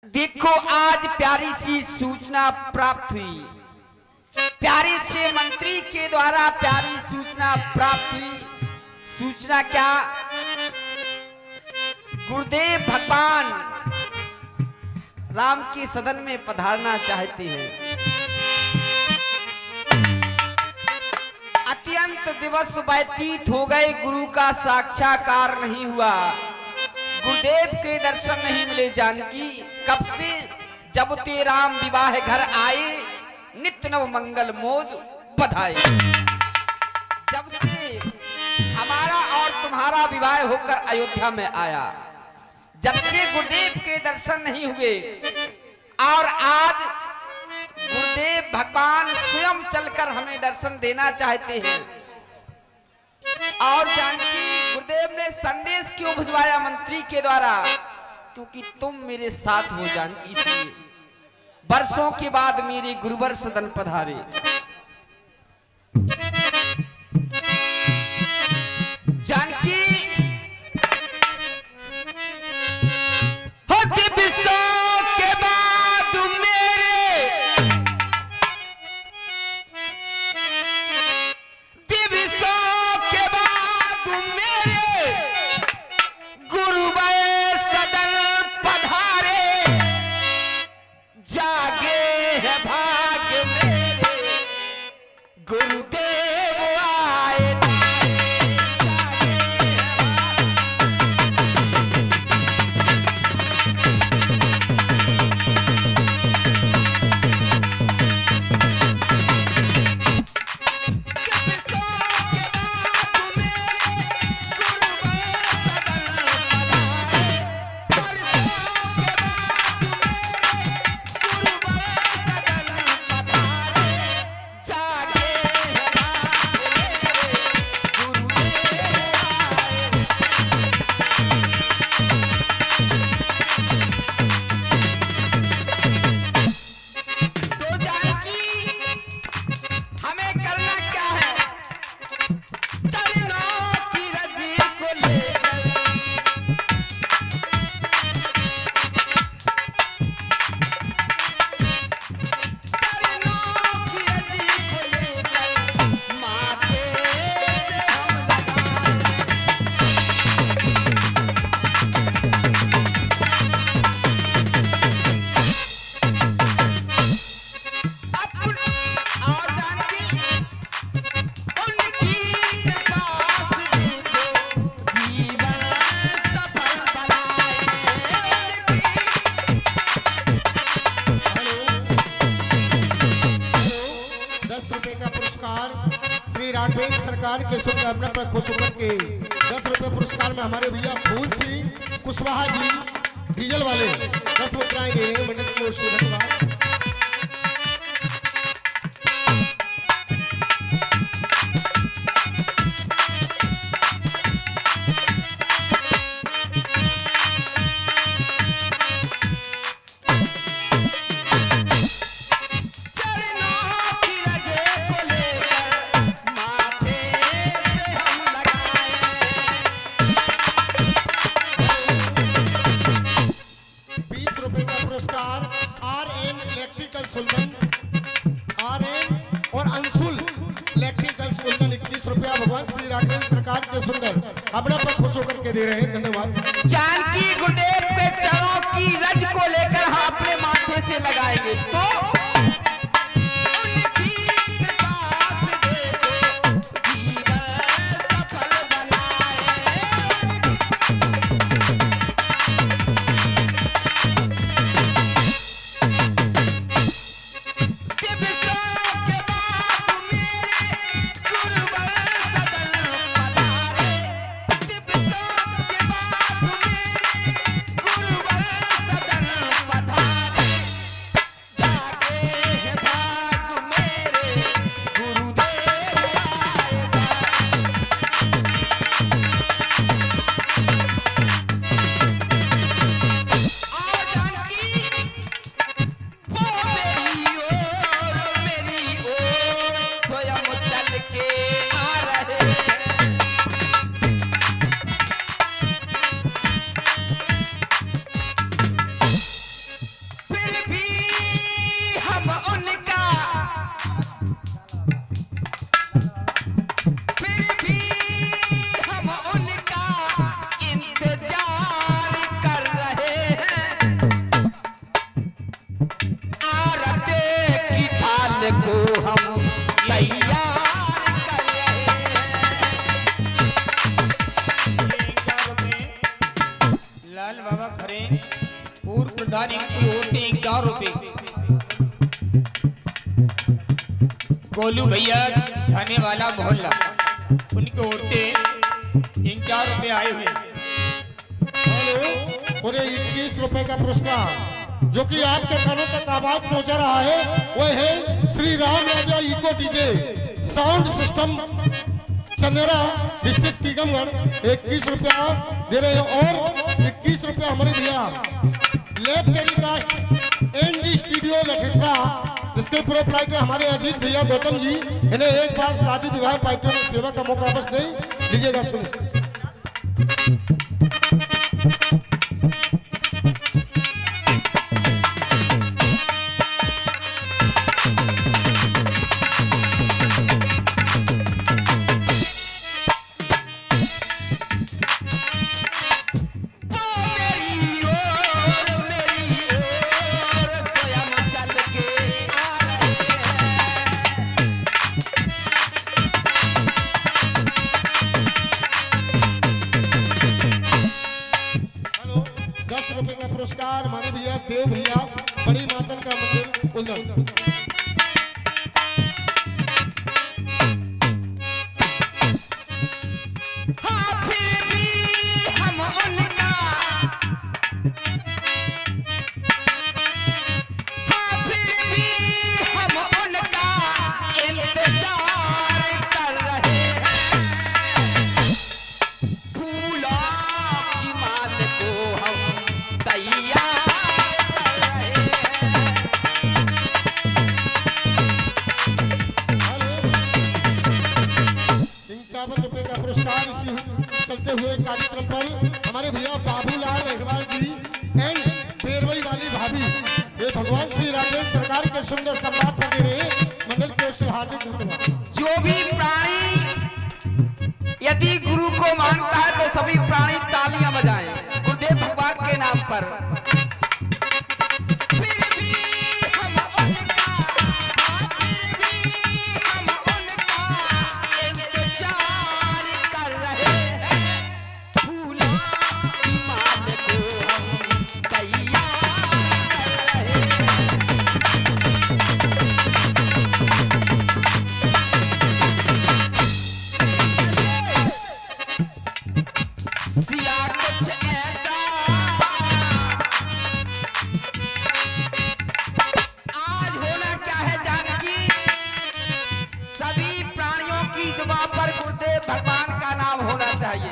देखो आज प्यारी सी सूचना प्राप्त हुई, प्यारे से मंत्री के द्वारा प्यारी सूचना प्राप्त हुई। सूचना क्या? गुरुदेव भगवान राम के सदन में पधारना चाहते हैं। अत्यंत दिवस व्यतीत हो गए, गुरु का साक्षात्कार नहीं हुआ, गुरुदेव के दर्शन नहीं मिले। जानकी कब से? जब ते राम विवाह घर आए, नित्य नव मंगल मोद बधाए। जब से हमारा और तुम्हारा विवाह होकर अयोध्या में आया, जब से गुरुदेव के दर्शन नहीं हुए, और आज गुरुदेव भगवान स्वयं चलकर हमें दर्शन देना चाहते हैं। और जानकी गुरुदेव ने संदेश क्यों भिजवाया मंत्री के द्वारा? क्योंकि तुम मेरे साथ हो जानकी, इसलिए वर्षों के बाद मेरे गुरुवर सदन पधारे। जानकी होती विश्व के बाद मेरे दिवसों के बाद मेरे गुरुवर सदन पधारे। जागे है भाग्य मेरे, गुरुदेव आए। सरकार के शुभकामना पर खुश होकर के 10 रुपए पुरस्कार में हमारे भैया फूल सिंह कुशवाहा जी डीजल वाले 10 मुद्राएं दे रहे हैं। मंडल की ओर से धन्यवाद। सरकार के सुंदर अपने पर खुश होकर के दे रहे हैं। धन्यवाद। जानकी गुरुदेव पे चरणों की रज को लेकर हम अपने माथे से लगाएंगे तो पुरस्कार इनकी ओर से 51 रुपए। गोलू भैया थाने वाला मोहल्ला, उनकी ओर से 51 रुपए आए हुए। हेलो, और 21 रुपए का पुरस्कार जो कि आपके कानों तक आवाज पहुंचा रहा है, वह है Shri Ram Raja echo DJ sound system Chandera district Tikamgarh. 21 रुपया दे रहे हैं और 21 रुपया हमारे भैया lab telecast NG studio Lathesara, जिसके प्रोप्राइटर हमारे अजीत भैया गौतम जी, इन्हें एक बार शादी विवाह पार्टियों में सेवा का मौका बस नहीं लीजिएगा। सुनिए। पुरस्कार हमारे भैया देव भैया बड़ी मातन का मंदिर उल्लम। चलते हुए कार्यक्रम पर हमारे भैया बाबूलाल अग्रवाल जी एंड पेरवई वाली भाभी, ये भगवान श्री राघवेंद्र सरकार के सुंदर सम्मान पर दे रहे मंडल के से हार्दिक धन्यवाद। जो भी प्राणी यदि गुरु को मानता है तो सभी प्राणी तालियां बजाएं गुरुदेव भगवान के नाम पर। भगवान का नाम होना चाहिए।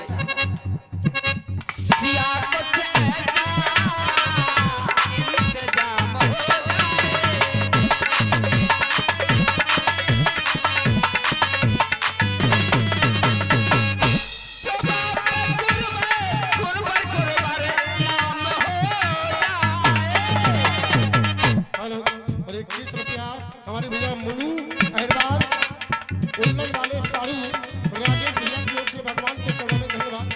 सिया कुछ इंतजाम हो हेलो, और 21 रुपया हमारे भैया मनु अहरबार उल्लम वाले सारू राजेश भैया की ओर से भगवान के चरणों में धन्यवाद।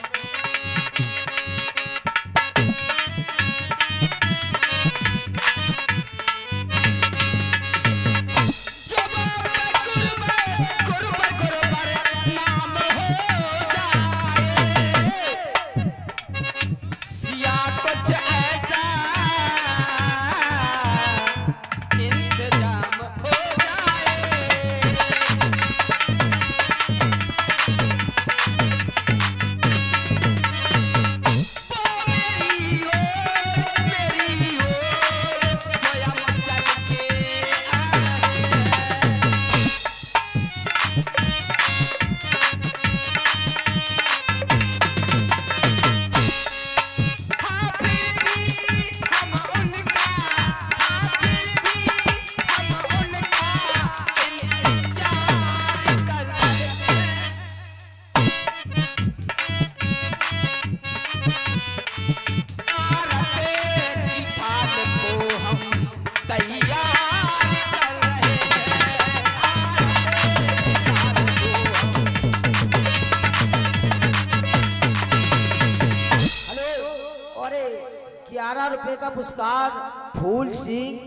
रुपए का पुरस्कार फूल सिंह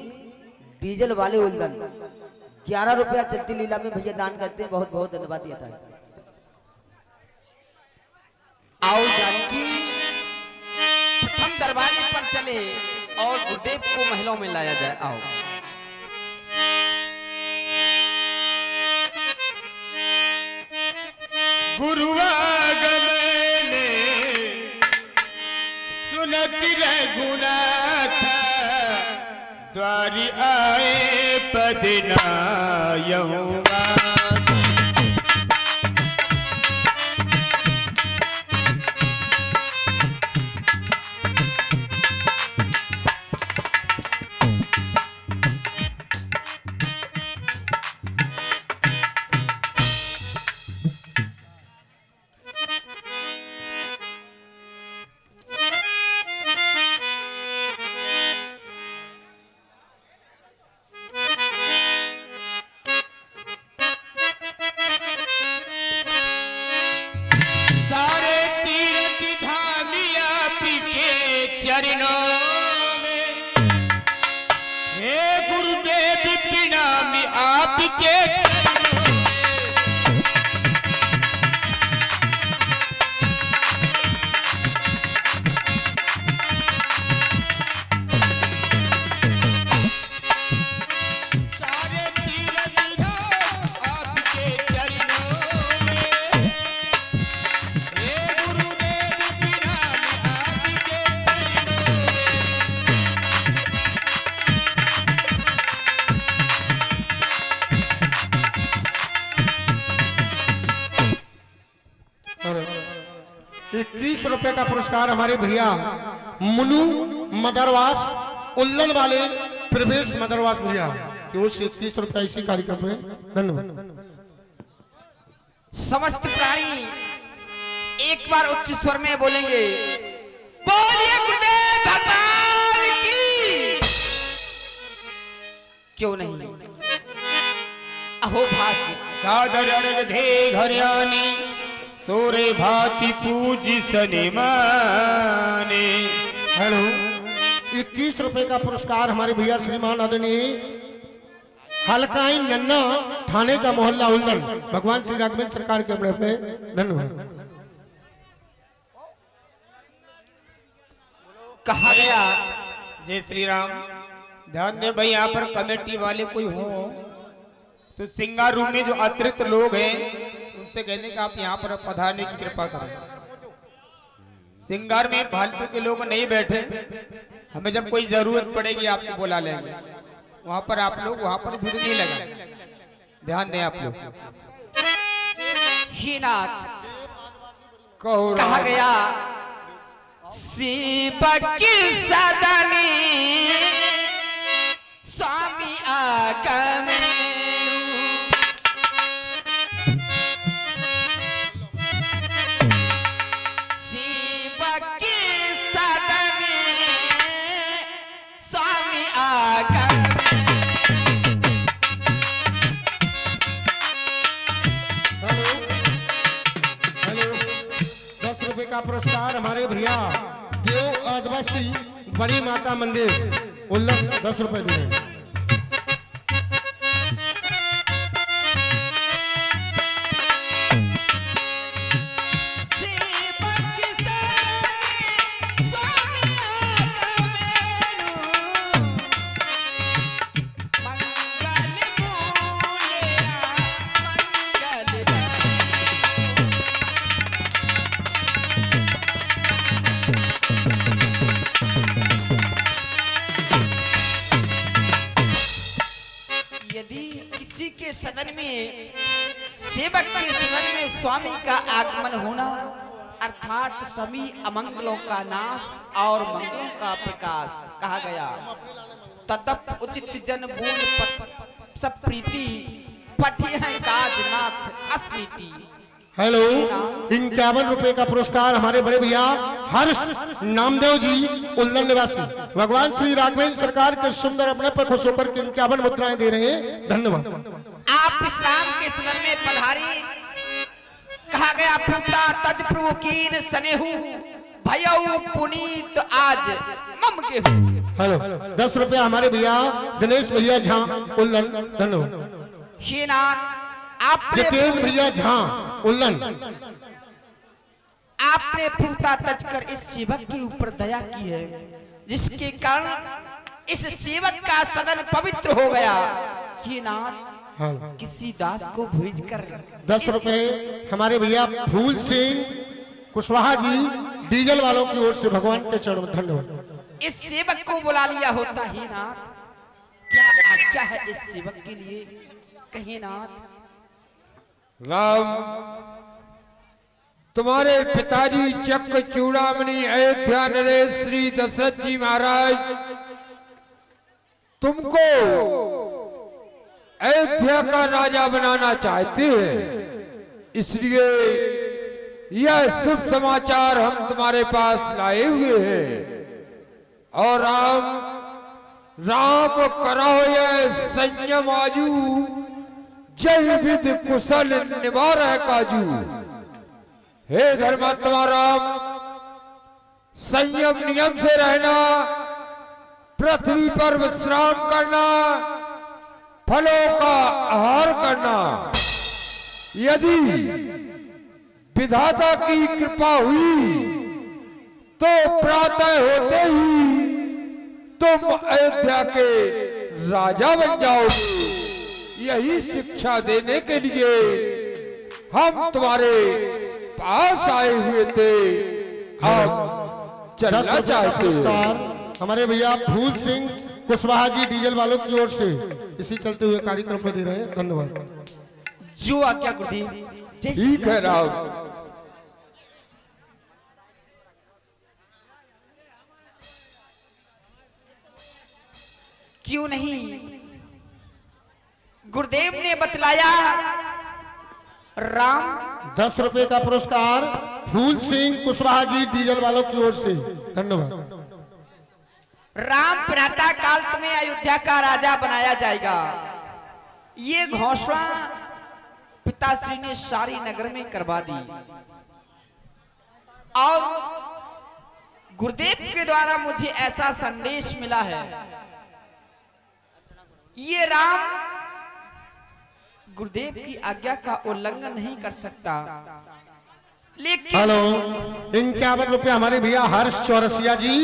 डीजल वाले उल्दन 11 रुपया चलती लीला में भैया दान करते हैं, बहुत बहुत धन्यवाद देता है। आओ जानकी हम दरवाजे पर चले। और गुरुदेव को महलों में लाया जाए। आओ। गुरुआगमने सुनत रघुनाथ द्वारि आए पदना यहुआ। चरणों में हे गुरुदेव प्रणामी आपके चरणों में। सारे तीरथ धाम आपके चरणों में हे गुरुदेव प्रणामी आपके और 21 रुपए का पुरस्कार हमारे भैया मुनु मदरवास उल्लन वाले प्रवेश मदरवास भैया की ओर से 21 रुपए इसी कार्यक्रम में। धन्यवाद। समस्त प्राणी एक बार उच्च स्वर में बोलेंगे, बोलिए गुरुदेव भगवान की। क्यों नहीं? अहो भाग्य। सादर अर्घ दे घरयानी सोरे भांति पूजी सनिमाने। हेलो, 21 रुपए का पुरस्कार हमारे भैया श्रीमान आदरणीय हलकाई नन्ना थाने का मोहल्ला उल्लन भगवान श्री राघवेंद्र सरकार के अपने पे। धन्यवाद। कहा गया जय श्री राम। ध्यान दे भाई, यहाँ पर कमेटी वाले कोई हो तो सिंगार रूम में जो अतिरिक्त लोग हैं उनसे कहने का आप यहाँ पर पधारने की कृपा करें। सिंगार में फालतू के लोग नहीं बैठे, हमें जब कोई जरूरत पड़ेगी आपको बुला लेंगे। वहां पर आप लोग वहां पर भीड़ नहीं लगा, ध्यान दें आप लोग। ही नाथ कहो कहा गया शिव की सदनी स्वामी आगमनु। शिव की सदनी स्वामी आगमनु। हेलो, 10 रुपए का पुरस्कार हमारे भैया देव आदिवासी बड़ी माता मंदिर उल्लन 10 रुपए दे रहे हैं। यदि किसी के सदन में सेवक के सदन में स्वामी का आगमन होना अर्थात सभी अमंगलों का नाश और मंगलों का प्रकाश। कहा गया तदप उचित जन बोल सब प्रीति पठिय काजनाथ अस्नीति। हेलो, 51 रुपए का पुरस्कार हमारे बड़े भैया हर्ष नामदेव जी उल्लन निवासी भगवान श्री राघवेंद्र सरकार के सुंदर अपने पर खुश होकर के 51 मुद्राएं दे रहे हैं। धन्यवाद। आप इस्लाम के सदन में पधारी। कहा गया पूता तज प्रभुकीन सनेहू भयऊ पुनीत आज मम गेहूं। हेलो, 10 रुपया हमारे भैया दिनेश भैया झा उल्लन। धन्यवाद। हे नाथ आपने जितेंद्र भैया झा उल्लन। आपने पूता तज कर इस सेवक के ऊपर दया की है। जिसके कारण इस सेवक का सदन पवित्र हो गया। ये नाथ हाँ, किसी दास को भेज कर 10 रुपए हमारे भैया फूल सिंह कुशवाहा जी डीजल वालों की ओर से भगवान के चरण में धन्यवाद। इस सेवक को बुला लिया होता। ही नाथ क्या आज्ञा है इस सेवक के लिए, कहे नाथ। राम, तुम्हारे पिताजी चक्र चूड़ामणि अयोध्या नरेश श्री दशरथ जी महाराज तुमको अयोध्या का राजा बनाना चाहते हैं, इसलिए यह शुभ समाचार हम तुम्हारे पास लाए हुए हैं। और राम करो यह संयम आजू, जय विध कुशल निवारह काजू। हे धर्मात्मा राम, संयम नियम से रहना, पृथ्वी पर विश्राम करना, फलों का आहार करना। यदि विधाता की कृपा हुई तो प्रातः होते ही तुम अयोध्या के राजा बन जाओगे। यही शिक्षा देने के लिए हम तुम्हारे पास आए हुए थे। आप चलना चाहते हैं। हमारे भैया फूल सिंह कुशवाहा जी डीजल वालों की ओर से इसी चलते हुए कार्यक्रम को दे रहे हैं। धन्यवाद। जो आज्ञा गुरुदेव। ठीक है राम। क्यों नहीं, गुरुदेव ने बतलाया। राम 10 रुपए का पुरस्कार फूल सिंह कुशवाहा जी डीजल वालों की ओर से धन्यवाद। राम प्रातः काल तुम्हें अयोध्या का राजा बनाया जाएगा। ये घोषणा पिताश्री ने सारी नगर में करवा दी और गुरुदेव के द्वारा मुझे ऐसा संदेश मिला है। ये राम गुरुदेव की आज्ञा का उल्लंघन नहीं कर सकता। लेकिन हेलो, 51 रुपए हमारे भैया हर्ष चौरसिया जी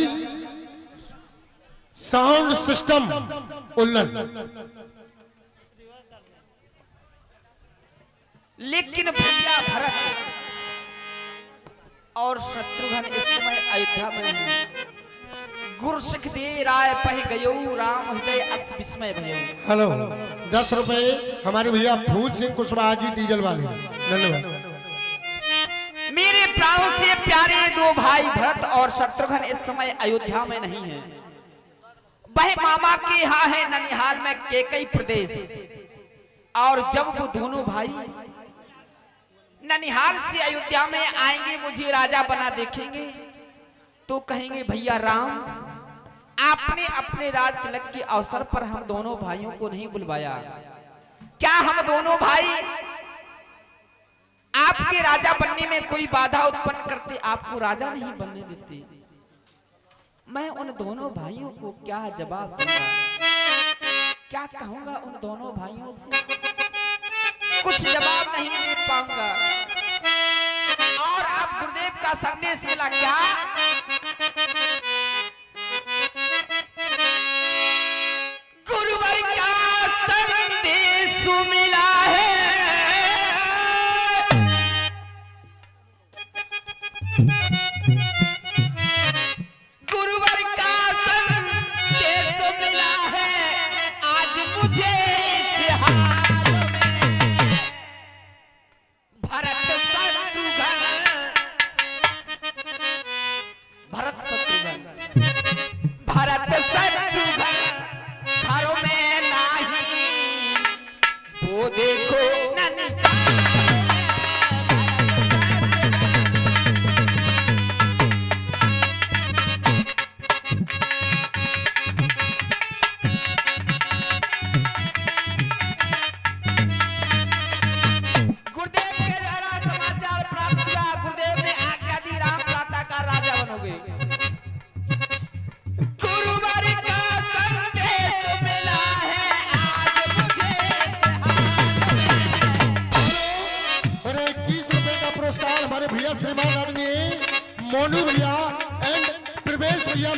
साउंड सिस्टम उल्लन। लेकिन भैया भरत और शत्रुघ्न इस समय अयोध्या में हैं। गुरु सिख दे राय पह गयो, राम हृदय अस विस्मय भयो। हेलो, 10 रुपए हमारे भैया फूल सिंह कुशवाहा जी डीजल वाले धन्यवाद। मेरे प्राणों से प्यारे दो भाई भरत और शत्रुघ्न इस समय अयोध्या में नहीं हैं। वह मामा के यहाँ है ननिहाल में केकई प्रदेश। और जब वो दोनों भाई ननिहाल से अयोध्या में आएंगे, मुझे राजा बना देखेंगे, तो कहेंगे भैया राम, आपने अपने राज तिलक के अवसर पर हम दोनों भाइयों को नहीं बुलवाया। क्या हम दोनों भाई आपके राजा बनने में कोई बाधा उत्पन्न करते, आपको राजा नहीं बनने देते? मैं उन दोनों भाइयों को क्या जवाब दूंगा, क्या कहूंगा उन दोनों भाइयों से? कुछ जवाब नहीं दे पाऊंगा। और अब गुरुदेव का संदेश मिला क्या? गुरुवर का संदेश मिला है, गुरुवर का संदेश मिला है। आज मुझे इस हाल में भरत शत्रुघ्न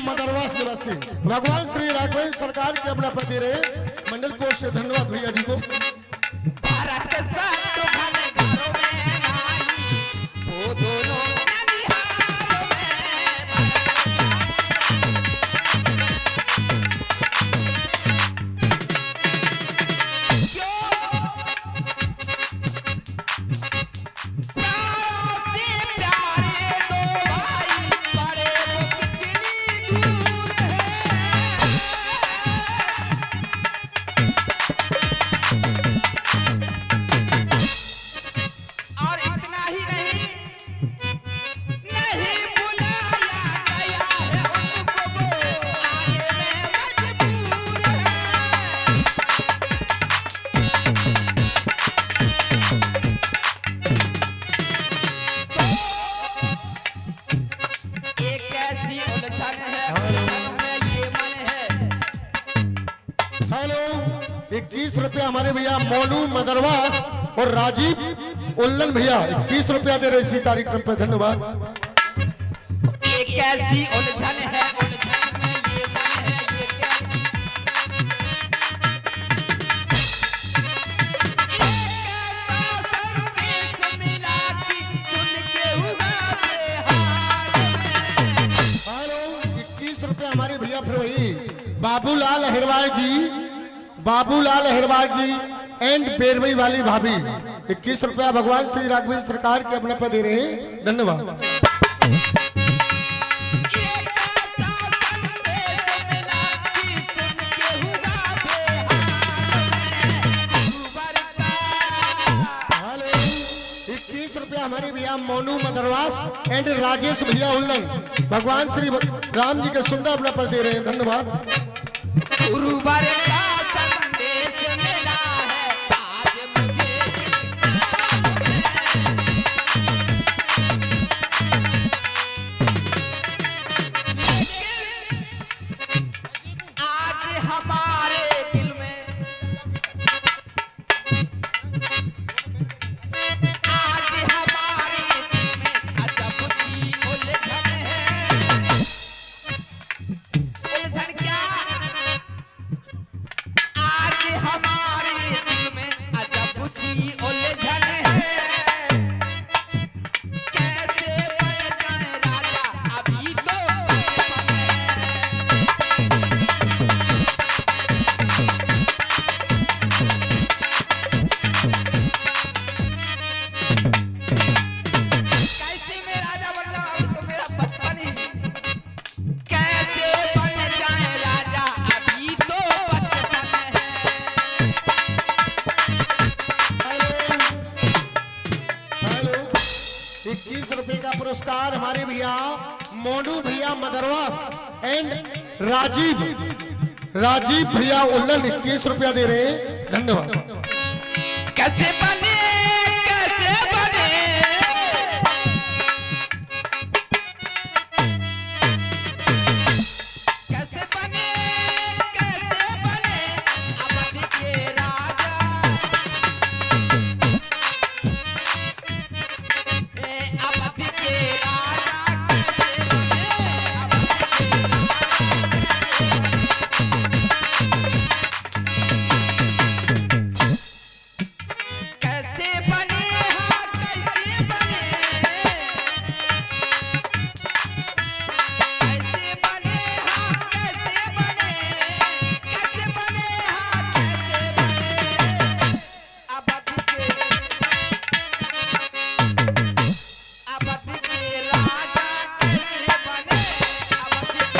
मदरवास निवासी भगवान श्री राघवेंद्र सरकार के अपना पति रहे मंडल कोष से धन्यवाद भैया जी को। भारत सत्तु घन घरों में नाही, वो दोनों ननिहालों में। क्यों? प्राणों से प्यारे दो भाई, बड़े वो कितनी दूर है। और इतना ही नहीं, नहीं बुलाया गया है उनको, वो आने में मजबूर है। एक ऐसी उलझन है, उलझन में ये मन है। हेलो 21 रुपया हमारे भैया मोनू मदरवास और राजीव उल्लन भैया 21 रुपया दे रहे इसी कार्यक्रम पे धन्यवाद। एक ऐसी उलझन है, उलझन में ये मन है, ये कैसी संदेश मिला कि सुन के हुआ बेहाल में। हेलो 21 रुपया हमारे भैया फिर वही बाबूलाल अहिरवार जी एंड बेरवई वाली भाभी 21 रुपया भगवान श्री राघवेंद्र सरकार के अपने पे दे रहे हैं धन्यवाद। हेलो 21 रुपया हमारे भैया मोनू मदरवास एंड राजेश भैया उल्लन भगवान श्री राम जी के सुंदर अपना पर दे रहे हैं धन्यवाद। गुरुवर का संदेश मिला है आज मुझे। आज हमारे दिल में, आज हमारे दिल में अजब सी उलझन है। उलझन क्या? आज हमारे दिल में अजब सी उलझन है। कैसे बन जाए राजा अभी तो बचपन है। कैसे मैं राजा बन जाऊं, अभी तो मेरा बचपन ही। कैसे बन जाए राजा अभी तो बचपन है। हेलो 21 रुपए का पुरस्कार हमारे भैया मोनू भैया मदरवास एंड राजीव भैया उल्लन 21 रुपया दे रहे हैं धन्यवाद। कैसे बने, कैसे बने, कैसे बने, कैसे बने अवध के राजा। अवध के राजा कैसे बने, अवध के कैसे बने, हाँ कैसे बने, कैसे बने, हाँ कैसे बने, कैसे बने, हाँ कैसे बने अवध के राजा कैसे बने, अवध के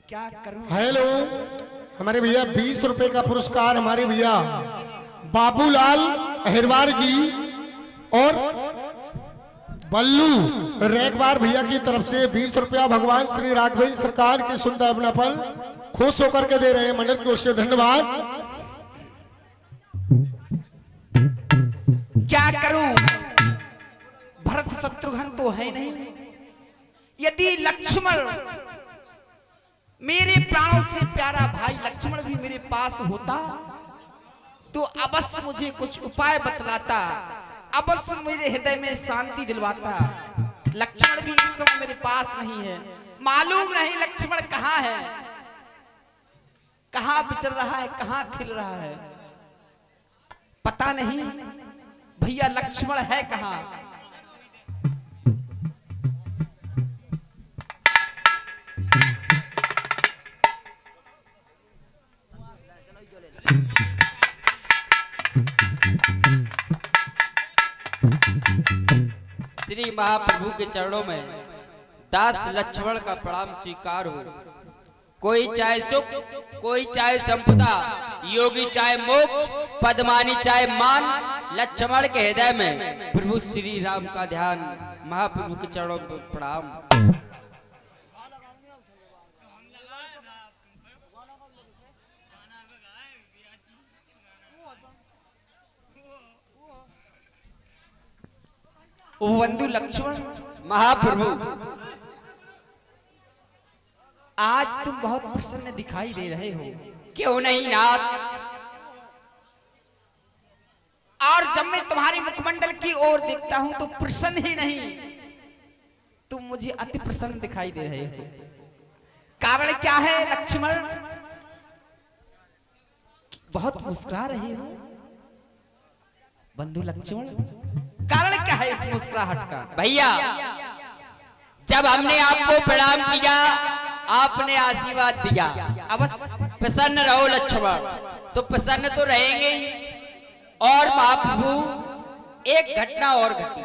क्या करूं। हेलो हमारे भैया 20 रुपए का पुरस्कार हमारे भैया बाबूलाल अहिरवार जी और बल्लू रेखवार भैया की तरफ से 20 रुपया भगवान श्री राघवेंद्र सरकार के सुंदर अपना पर खुश होकर के दे रहे हैं मंडल की ओर से धन्यवाद। क्या करूं, भरत शत्रुघ्न तो है नहीं। यदि लक्ष्मण मेरे प्राणों से प्यारा भाई लक्ष्मण भी मेरे पास होता तो अवश्य मुझे कुछ उपाय बतलाता, अवश्य मेरे हृदय में शांति दिलवाता। लक्ष्मण भी इस समय मेरे पास नहीं है, मालूम नहीं लक्ष्मण कहाँ है, कहाँ विचर रहा है, कहाँ खिल रहा है, पता नहीं भैया लक्ष्मण है कहाँ। श्री महाप्रभु के चरणों में दास लक्ष्मण का प्रणाम स्वीकार हो। कोई चाहे सुख, कोई चाहे संपदा, योगी चाहे मोक्ष, पद्मानी चाहे मान, लक्ष्मण के हृदय में प्रभु श्री राम का ध्यान। महाप्रभु के चरणों में प्रणाम। बंधु लक्ष्मण, महाप्रभु आज तुम बहुत प्रसन्न दिखाई दे रहे हो। क्यों नहीं नाथ। और जब मैं तुम्हारे मुखमंडल की ओर देखता हूं तो प्रसन्न ही नहीं, तुम मुझे अति प्रसन्न दिखाई दे रहे हो। कारण क्या है लक्ष्मण? बहुत मुस्कुरा रहे हो बंधु लक्ष्मण, कारण क्या है इस मुस्कुराहट का? भैया, जब हमने आपको प्रणाम किया, आपने आशीर्वाद दिया, अवश्य प्रसन्न रहो लक्ष्मण, तो प्रसन्न तो रहेंगे ही। और महाप्रभु एक घटना और घटी।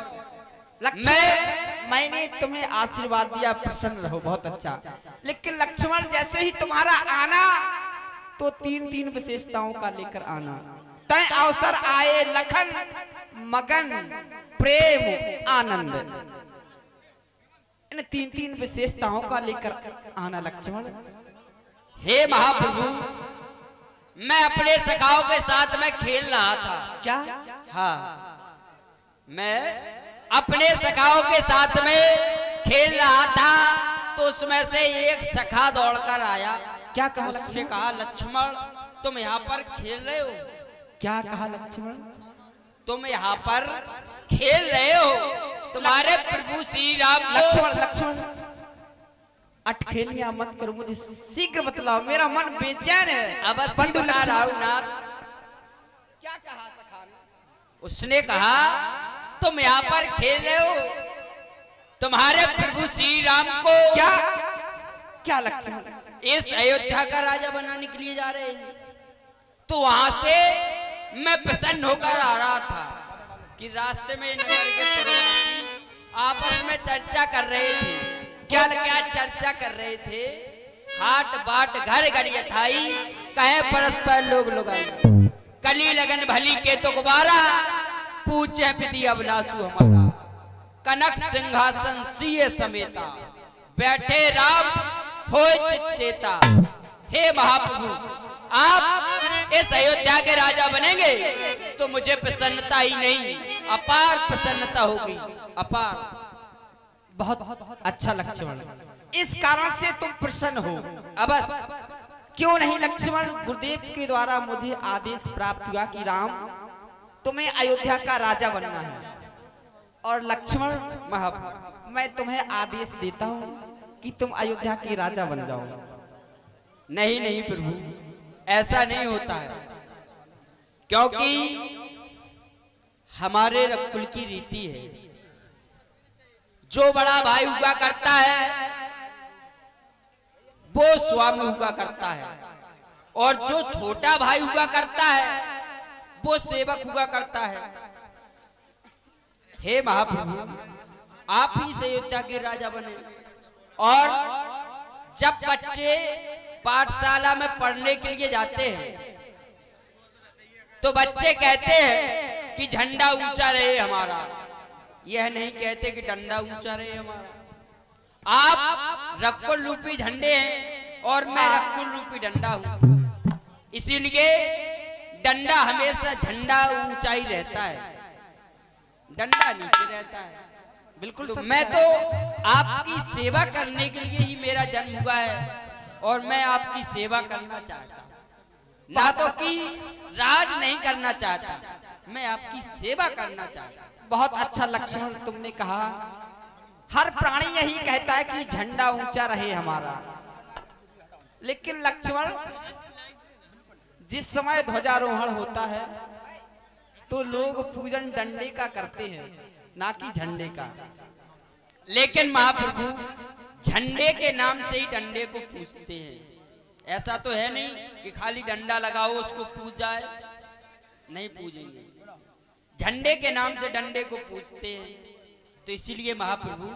मैंने तुम्हें आशीर्वाद दिया, प्रसन्न रहो, बहुत अच्छा। लेकिन लक्ष्मण जैसे ही तुम्हारा आना तो तीन तीन विशेषताओं का लेकर आना। तय अवसर आए लखन मगन प्रेम आनंद, इन तीन तीन विशेषताओं का लेकर आना लक्ष्मण। हे महाप्रभु, मैं अपने सखाओं के साथ में खेल रहा था। क्या? हाँ, मैं अपने सखाओं के साथ में खेल रहा था, तो उसमें से एक सखा दौड़कर आया। क्या कहा? उसने कहा, लक्ष्मण तुम यहाँ पर खेल रहे हो? क्या कहा लक्ष्मण? तुम यहाँ पर खेल रहे हो, तुम्हारे प्रभु श्री राम को। लक्ष्मण अटखेलियां मत करो, मुझे शीघ्र बतलाओ, मेरा मन बेचैन है। अब बंधु राहुनाथ, क्या कहा सखा ने? उसने कहा तुम यहाँ पर खेल रहे हो, तुम्हारे प्रभु श्री राम को। क्या क्या लक्ष्मण? इस अयोध्या का राजा बनाने के लिए जा रहे हैं। तो वहां से मैं प्रसन्न होकर आ रहा था कि रास्ते में नगर के पुरोहित आपस में चर्चा कर रहे थे। क्या क्या चर्चा कर रहे थे? हाट बाट घर घर यथाई, कहे परस्पर लोग लुगाई, कली लगन भली के तो गुबारा, पूछे विधि अभिलाषु हमारा, कनक सिंहासन सिए समेता, बैठे राम होए चिच्चेता। हे महाप्रभु, आप इस अयोध्या के राजा बनेंगे तो मुझे प्रसन्नता ही नहीं, अपार प्रसन्नता होगी, अपार। बहुत अच्छा लक्ष्मण, इस कारण से तुम प्रसन्न हो। अबस क्यों नहीं लक्ष्मण, गुरुदेव के द्वारा मुझे आदेश प्राप्त हुआ कि राम तुम्हें अयोध्या का राजा बनना है। और लक्ष्मण महाप्रभु, मैं तुम्हें आदेश देता हूँ कि तुम अयोध्या के राजा बन जाओ। नहीं नहीं प्रभु, ऐसा नहीं होता है, क्योंकि हमारे रकुल की रीति है, जो बड़ा भाई हुआ करता है वो स्वामी हुआ करता है, और जो छोटा भाई हुआ करता है वो सेवक हुआ करता है। हे महाप्रभु, आप ही से अयोध्या के राजा बने। और जब बच्चे पाठशाला में पढ़ने के लिए जाते हैं तो बच्चे कहते हैं कि झंडा ऊंचा रहे हमारा, यह नहीं कहते कि डंडा ऊंचा रहे हमारा। आप रक्कुल रूपी झंडे हैं और मैं रक्कुल रूपी डंडा हूं, इसीलिए डंडा हमेशा झंडा ऊंचा ही रहता है, डंडा नीचे रहता है। बिल्कुल तो मैं तो आपकी सेवा करने के लिए ही मेरा जन्म हुआ है, और मैं आपकी सेवा करना चाहता हूं, ना तो कि राज नहीं करना चाहता, मैं आपकी सेवा करना चाहता। बहुत अच्छा लक्ष्मण तुमने कहा। हर प्राणी यही कहता है कि झंडा ऊंचा रहे हमारा, लेकिन लक्ष्मण जिस समय ध्वजारोहण होता है तो लोग पूजन डंडे का करते हैं, ना कि झंडे का। लेकिन महाप्रभु झंडे के नाम से ही डंडे को पूजते हैं। ऐसा तो है नहीं कि खाली डंडा लगाओ उसको पूज जाए, नहीं पूजेंगे। झंडे के नाम से डंडे को पूजते हैं। तो इसीलिए महाप्रभु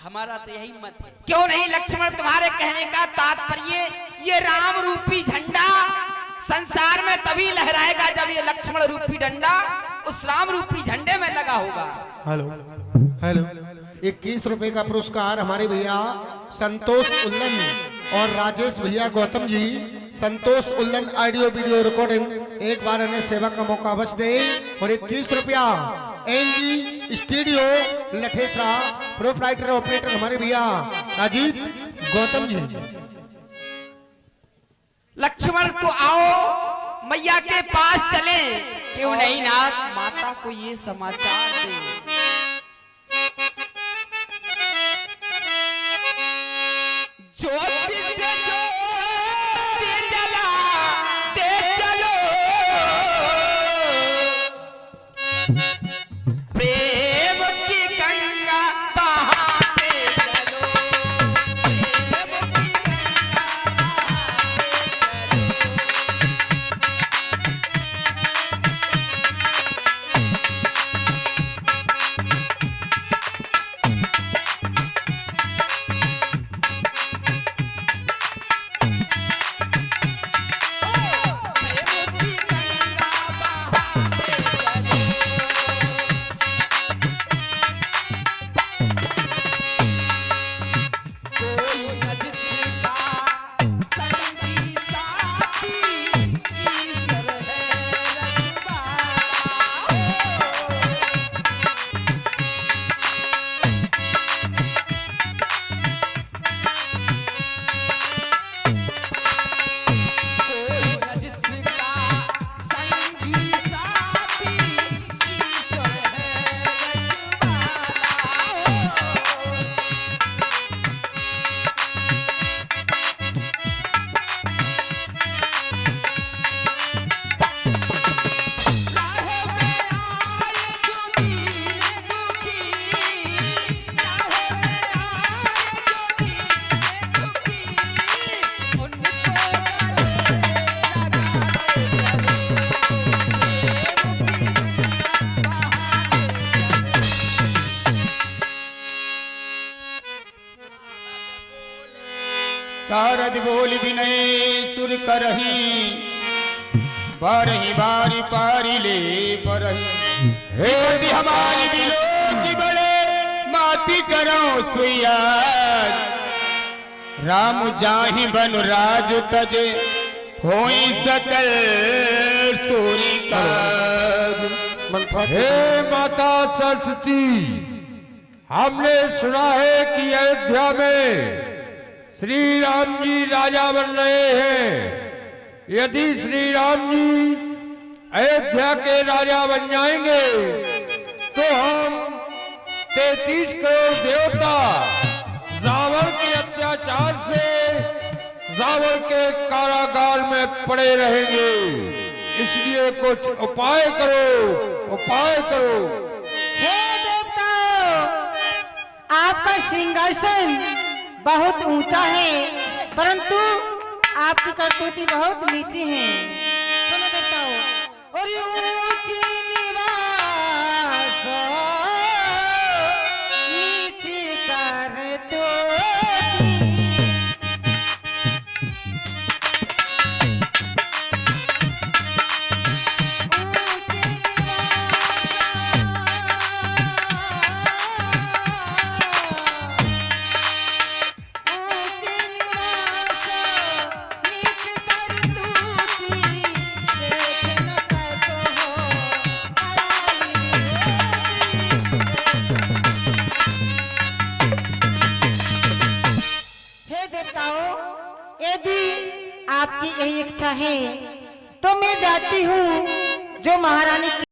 हमारा तो यही मत है। क्यों नहीं लक्ष्मण, तुम्हारे कहने का तात्पर्य ये राम रूपी झंडा संसार में तभी लहराएगा जब ये लक्ष्मण रूपी डंडा उस राम रूपी झंडे में लगा होगा। हेलो हेलो 21 रुपए का पुरस्कार हमारे भैया संतोष उल्लन और राजेश भैया गौतम जी। संतोष उल्लन ऑडियो वीडियो रिकॉर्डिंग, एक बार इन्हें सेवा का मौका अवश्य दें। और 21 रुपया NG studio Lathesara proprietor operator हमारे भैया अजीत गौतम जी। लक्ष्मण तो आओ मैया के पास चले। क्यों नहीं नाथ, माता को ये समाचार दे। ज्योति से ज्योति जलाते चलो, प्रेम की गंगा बहाते चलो, प्रेम की गंगा बहाते सारद बोल विनय सुर करही, बारही बारी पारी ले परही। हे यदि हमारी बिलोकी बड़े माती करो सुइया, राम जाहि बन राज तजे होई सकल सूरी काज। हे माता सरस्वती, हमने सुना है कि अयोध्या में श्री राम जी राजा बन रहे हैं। यदि श्री राम जी अयोध्या के राजा बन जाएंगे तो हम 33 करोड़ देवता रावण के अत्याचार से रावण के कारागार में पड़े रहेंगे। इसलिए कुछ उपाय करो, उपाय करो। हे देवताओं, आपका सिंहासन बहुत ऊंचा है, परंतु आपकी करतूती बहुत नीची है। सुनो देवताओं, और ये ऊंची निवास नीची करतूती। आपकी यही इच्छा है तो मैं जाती हूँ जो महारानी